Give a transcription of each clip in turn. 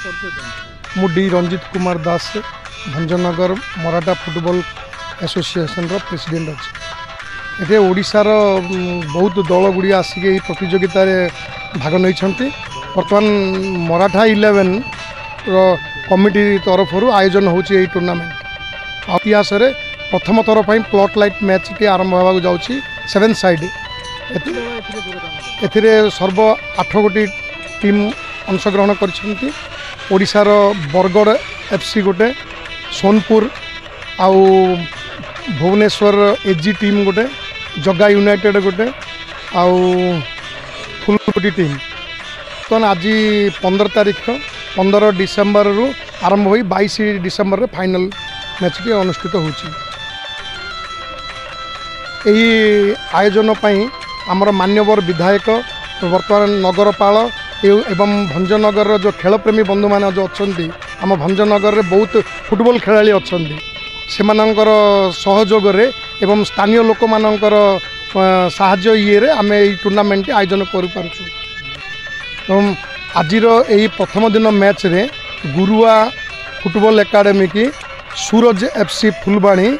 मु D Ranjit Kumar Das Bhanjanagar Maratha football association रो president अच्छे। ये ओडिशार बहुत दल गुड़िया आसिक प्रतियोगिता भाग नहीं। बर्तमान मराठा 11 कमिटी तरफ आयोजन होची टूर्नामेंट। इतिहास प्रथम थर पर प्लॉट लाइट मैच टी आरंभ होगा जाऊँगी 7 साइड। एथिरे सर्व 8 गोटी टीम अंशग्रहण कर ओडिशार बरगढ़ एफसी गोटे, सोनपुर आउ भुवनेश्वर एजी टीम गोटे, जगा यूनाइटेड गोटे आउ फुलकोटी टीम। तो आज 15 तारीख 15 डिसेम्बर रु आरंभ हो 22 डिसेम्बर रे फाइनल मैच टी अनुष्ठित होची। यही आयोजन पई आमर मान्यवर विधायक वर्तमान नगरपाल एवं भंजनगर जो खेल प्रेमी बंधु मान जो अच्छा आम भंजनगर में बहुत फुटबॉल खेलाड़ी अच्छा से सहयोग एवं स्थानीय लोक मानकर साहाय्य ये आम ये टूर्नामेंट आयोजन करूँ। आज यही प्रथम दिन मैच रे गुरुआ फुटबॉल एकाडेमी की सूरज एफसी फुलबाणी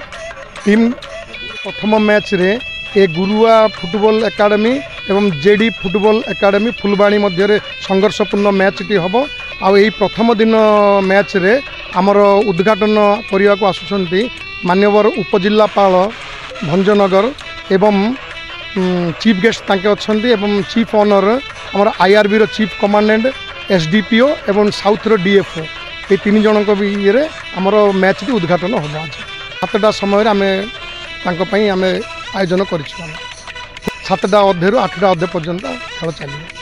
टीम प्रथम मैच रे ए गुरुआ फुटबॉल एकाडेमी एवं जेडी फुटबॉल एकाडेमी फुलबाणी मध्य संघर्षपूर्ण मैच टी हम। आई प्रथम दिन मैच रे आमर उद्घाटन करने को आसुंच मान्यवर उपजिल्लापाल भंजनगर एवं चीफ गेस्ट तांके अच्छी एवं चीफ ऑनर आमर आईआरबी रो चीफ कमांडेंट एसडीपीओ एवं साउथ रो डीएफओ ये 3 जन ये आमर मैच टी उद्घाटन हम। आज 7टा समय आम आयोजन कर 7टा अधे रु 8टा अधे पर्यंत खेल चलिए।